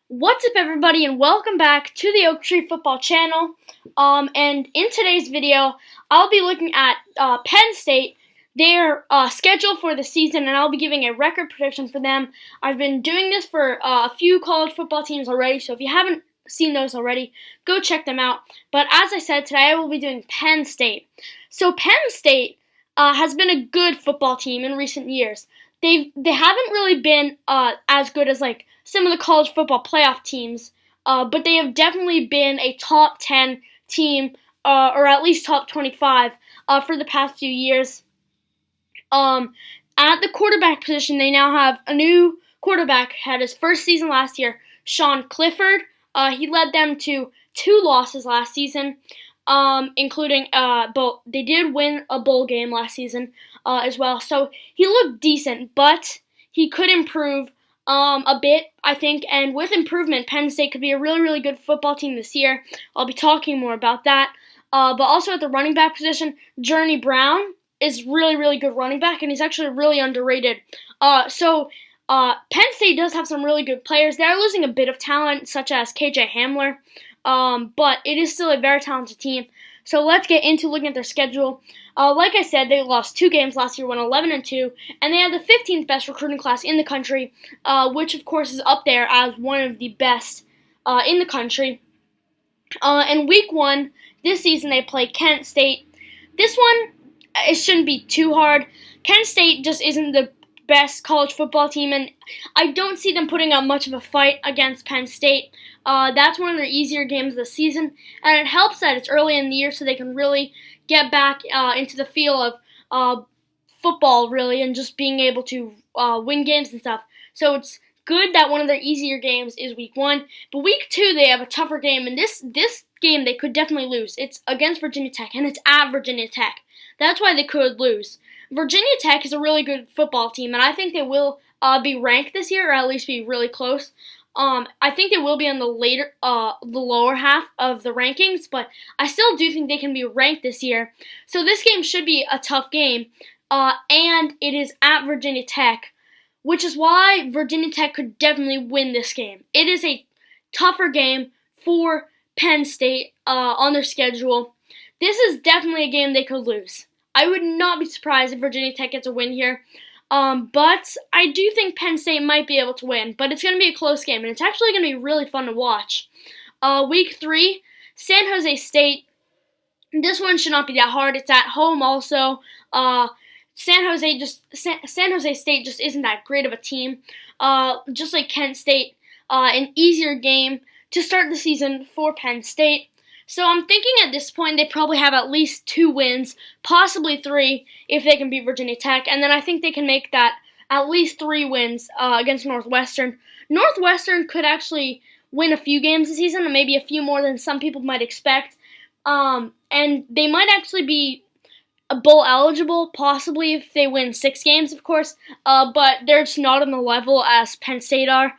What's up, everybody, and welcome back to the Oak Tree Football Channel. And in today's video, I'll be looking at Penn State, their schedule for the season, and I'll be giving a record prediction for them. I've been doing this for a few college football teams already, so if you haven't seen those already, go check them out. But as I said, today I will be doing Penn State. So Penn State has been a good football team in recent years. They haven't really been as good as like some of the college football playoff teams, but they have definitely been a top 10 team, or at least top 25 for the past few years. At the quarterback position, they now have a new quarterback. Had his first season last year, Sean Clifford. He led them to 2 losses last season, including both. They did win a bowl game last season as well, so he looked decent, but he could improve a bit, I think, and with improvement, Penn State could be a really, really good football team this year. I'll be talking more about that. But also at the running back position, Journey Brown is really, really good running back, and he's actually really underrated. Penn State does have some really good players. They're losing a bit of talent, such as KJ Hamler, but it is still a very talented team. So let's get into looking at their schedule. Like I said, they lost 2 games last year, went 11-2, and they had the 15th best recruiting class in the country, which of course is up there as one of the best in the country. In week 1 this season, they play Kent State. This one, it shouldn't be too hard. Kent State just isn't the best college football team, and I don't see them putting up much of a fight against Penn State. That's one of their easier games of the season, and it helps that it's early in the year so they can really get back into the feel of football, really, and just being able to win games and stuff. So it's good that one of their easier games is week 1, but week 2 they have a tougher game, and this game they could definitely lose. It's against Virginia Tech, and it's at Virginia Tech. That's why they could lose. Virginia Tech is a really good football team, and I think they will be ranked this year, or at least be really close. I think they will be on the lower half of the rankings, but I still do think they can be ranked this year. So this game should be a tough game, and it is at Virginia Tech, which is why Virginia Tech could definitely win this game. It is a tougher game for Penn State on their schedule. This is definitely a game they could lose. I would not be surprised if Virginia Tech gets a win here. But I do think Penn State might be able to win. But it's going to be a close game, and it's actually going to be really fun to watch. Week 3, San Jose State. This one should not be that hard. It's at home also. San Jose State just isn't that great of a team. Just like Kent State, an easier game to start the season for Penn State. So I'm thinking at this point they probably have at least 2 wins, possibly 3 if they can beat Virginia Tech, and then I think they can make that at least 3 wins against Northwestern. Northwestern could actually win a few games this season, and maybe a few more than some people might expect, and they might actually be bowl eligible, possibly if they win 6 games, of course, but they're just not on the level as Penn State are.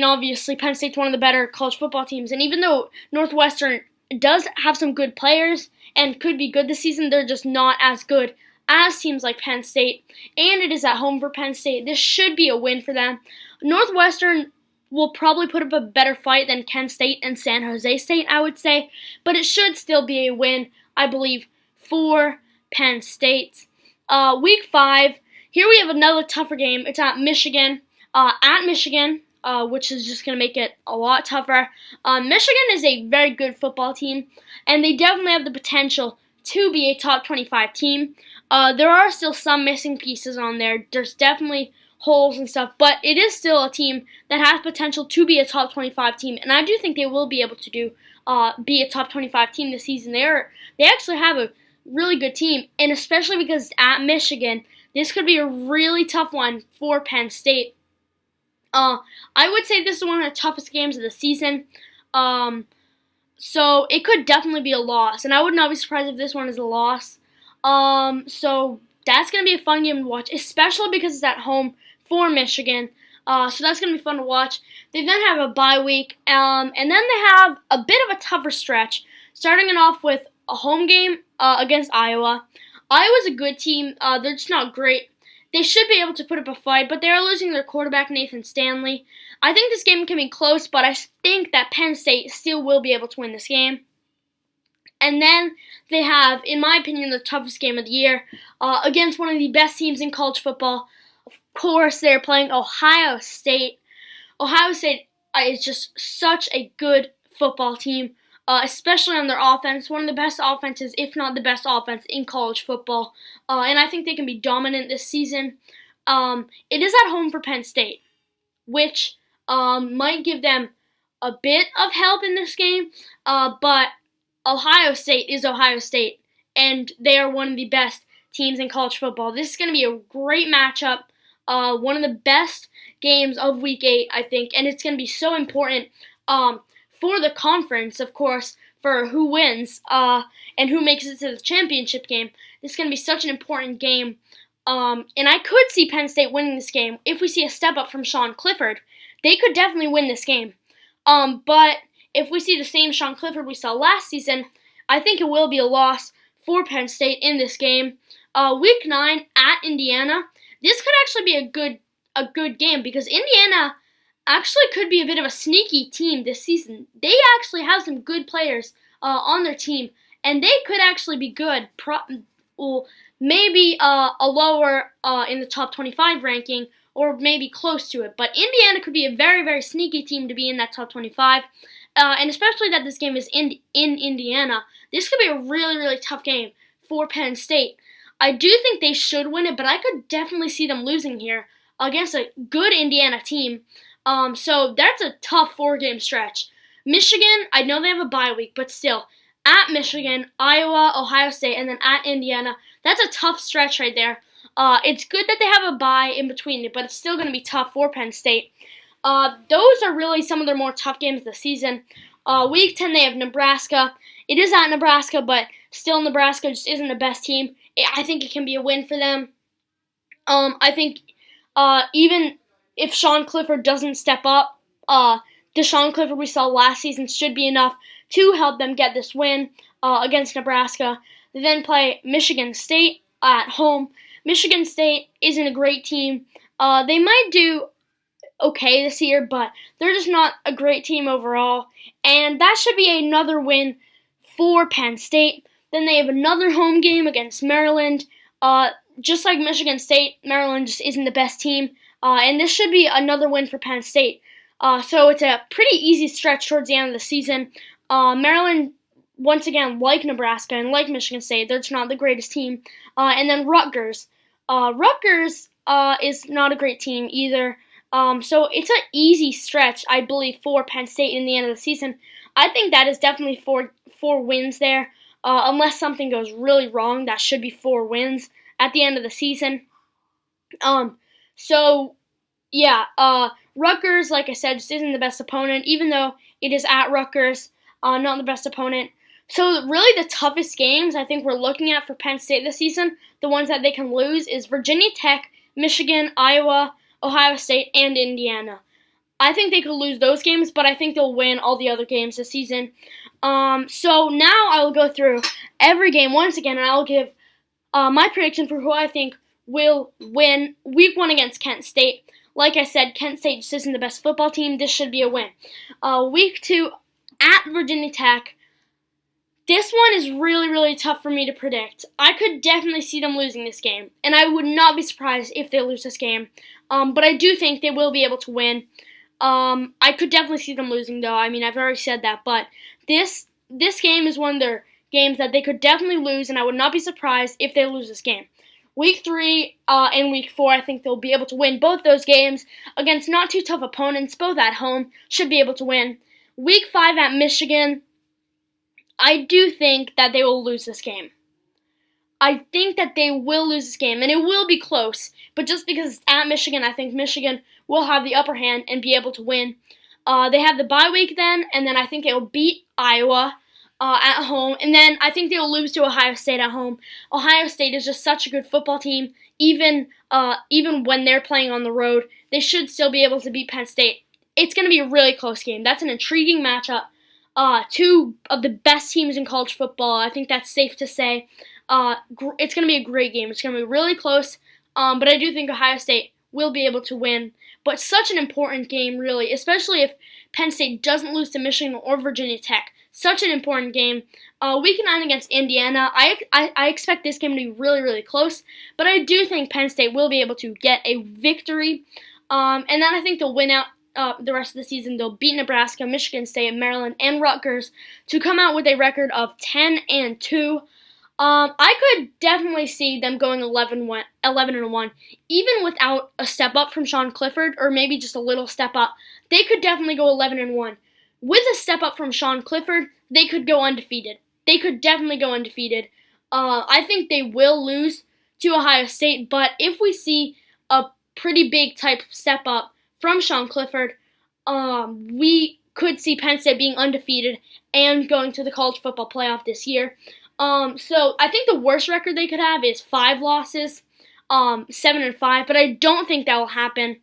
Obviously, Penn State's one of the better college football teams, and even though Northwestern does have some good players and could be good this season, they're just not as good as teams like Penn State, and it is at home for Penn State. This should be a win for them. Northwestern will probably put up a better fight than Kent State and San Jose State, I would say, but it should still be a win, I believe, for Penn State. Week 5, here we have another tougher game. It's at Michigan. Which is just going to make it a lot tougher. Michigan is a very good football team, and they definitely have the potential to be a top 25 team. There are still some missing pieces on there. There's definitely holes and stuff, but it is still a team that has potential to be a top 25 team, and I do think they will be able to be a top 25 team this season. They actually have a really good team, and especially because at Michigan, this could be a really tough one for Penn State. I would say this is one of the toughest games of the season, so it could definitely be a loss, and I would not be surprised if this one is a loss. So that's going to be a fun game to watch, especially because it's at home for Michigan, so that's going to be fun to watch. They then have a bye week, and then they have a bit of a tougher stretch, starting it off with a home game against Iowa. Iowa's a good team. They're just not great. They should be able to put up a fight, but they are losing their quarterback, Nathan Stanley. I think this game can be close, but I think that Penn State still will be able to win this game. And then they have, in my opinion, the toughest game of the year against one of the best teams in college football. Of course, they're playing Ohio State. Ohio State is just such a good football team, especially on their offense. One of the best offenses, if not the best offense, in college football. And I think they can be dominant this season. It is at home for Penn State, which might give them a bit of help in this game, but Ohio State is Ohio State, and they are one of the best teams in college football. This is going to be a great matchup, one of the best games of Week 8, I think, and it's going to be so important for the conference, of course, for who wins and who makes it to the championship game. This is going to be such an important game, and I could see Penn State winning this game if we see a step up from Sean Clifford. They could definitely win this game, but if we see the same Sean Clifford we saw last season, I think it will be a loss for Penn State in this game. Week 9 at Indiana. This could actually be a good game because Indiana actually could be a bit of a sneaky team this season. They actually have some good players on their team, and they could actually be good. Maybe a lower in the top 25 ranking, or maybe close to it. But Indiana could be a very, very sneaky team to be in that top 25. And especially that this game is in Indiana. This could be a really, really tough game for Penn State. I do think they should win it, but I could definitely see them losing here against a good Indiana team. So that's a tough 4-game stretch. Michigan, I know they have a bye week, but still, at Michigan, Iowa, Ohio State, and then at Indiana, that's a tough stretch right there. It's good that they have a bye in between it, but it's still going to be tough for Penn State. Those are really some of their more tough games of the season. Week 10, they have Nebraska. It is at Nebraska, but still Nebraska just isn't the best team. I think it can be a win for them. I think even if Sean Clifford doesn't step up, the Sean Clifford we saw last season should be enough to help them get this win against Nebraska. They then play Michigan State at home. Michigan State isn't a great team. They might do okay this year, but they're just not a great team overall. And that should be another win for Penn State. Then they have another home game against Maryland. Just like Michigan State, Maryland just isn't the best team. And this should be another win for Penn State. So it's a pretty easy stretch towards the end of the season. Maryland, once again, like Nebraska and like Michigan State, they're just not the greatest team. And then Rutgers. Rutgers is not a great team either. So it's an easy stretch, I believe, for Penn State in the end of the season. I think that is definitely four wins there. Unless something goes really wrong, that should be 4 wins at the end of the season. Rutgers, like I said, just isn't the best opponent, even though it is at Rutgers, not the best opponent. So really the toughest games I think we're looking at for Penn State this season, the ones that they can lose, is Virginia Tech, Michigan, Iowa, Ohio State, and Indiana. I think they could lose those games, but I think they'll win all the other games this season. So now I will go through every game once again, and I will give my prediction for who I think will win Week 1 against Kent State. Like I said, Kent State just isn't the best football team. This should be a win. Week 2 at Virginia Tech. This one is really, really tough for me to predict. I could definitely see them losing this game, and I would not be surprised if they lose this game. But I do think they will be able to win. I could definitely see them losing, though. I mean, I've already said that. But this game is one of their games that they could definitely lose, and I would not be surprised if they lose this game. Week 3 and Week 4, I think they'll be able to win both those games against not too tough opponents, both at home, should be able to win. Week 5 at Michigan, I do think that they will lose this game. I think that they will lose this game, and it will be close. But just because it's at Michigan, I think Michigan will have the upper hand and be able to win. They have the bye week then, and then I think they will beat Iowa at home. And then I think they will lose to Ohio State at home. Ohio State is just such a good football team. Even when they're playing on the road, they should still be able to beat Penn State. It's going to be a really close game. That's an intriguing matchup. 2 of the best teams in college football. I think that's safe to say. It's going to be a great game. It's going to be really close. but I do think Ohio State will be able to win. But such an important game, really, especially if Penn State doesn't lose to Michigan or Virginia Tech. Such an important game. Week 9 against Indiana, I expect this game to be really, really close, but I do think Penn State will be able to get a victory, and then I think they'll win out the rest of the season. They'll beat Nebraska, Michigan State, Maryland, and Rutgers to come out with a record of 10-2. I could definitely see them going 11-1, even without a step up from Sean Clifford, or maybe just a little step up. They could definitely go 11-1. With a step up from Sean Clifford, they could go undefeated. They could definitely go undefeated. I think they will lose to Ohio State, but if we see a pretty big type step up from Sean Clifford, we could see Penn State being undefeated and going to the college football playoff this year. So I think the worst record they could have is 5 losses, 7-5, but I don't think that will happen.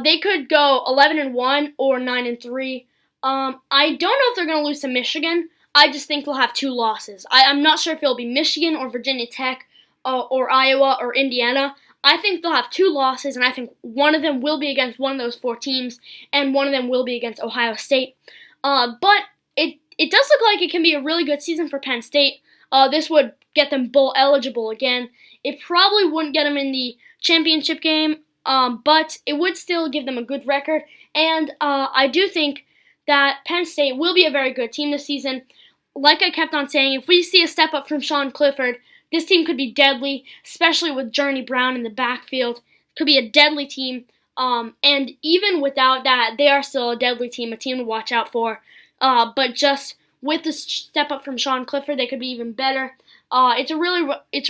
They could go 11-1 or 9-3. I don't know if they're going to lose to Michigan. I just think they'll have 2 losses. I'm not sure if it'll be Michigan or Virginia Tech or Iowa or Indiana. I think they'll have 2 losses, and I think one of them will be against one of those 4 teams, and one of them will be against Ohio State. But it does look like it can be a really good season for Penn State. This would get them bowl eligible again. It probably wouldn't get them in the championship game, but it would still give them a good record. And I do think that Penn State will be a very good team this season. Like I kept on saying, if we see a step up from Sean Clifford, this team could be deadly, especially with Journey Brown in the backfield. Could be a deadly team. And even without that, they are still a deadly team, a team to watch out for. But just with the step up from Sean Clifford, they could be even better. It's a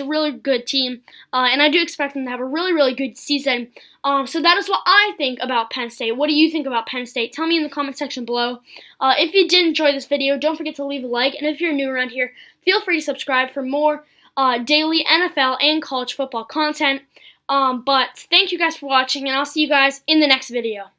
really good team, and I do expect them to have a really, really good season. So that is what I think about Penn State. What do you think about Penn State? Tell me in the comment section below. If you did enjoy this video, don't forget to leave a like, and if you're new around here, feel free to subscribe for more daily NFL and college football content. But thank you guys for watching, and I'll see you guys in the next video.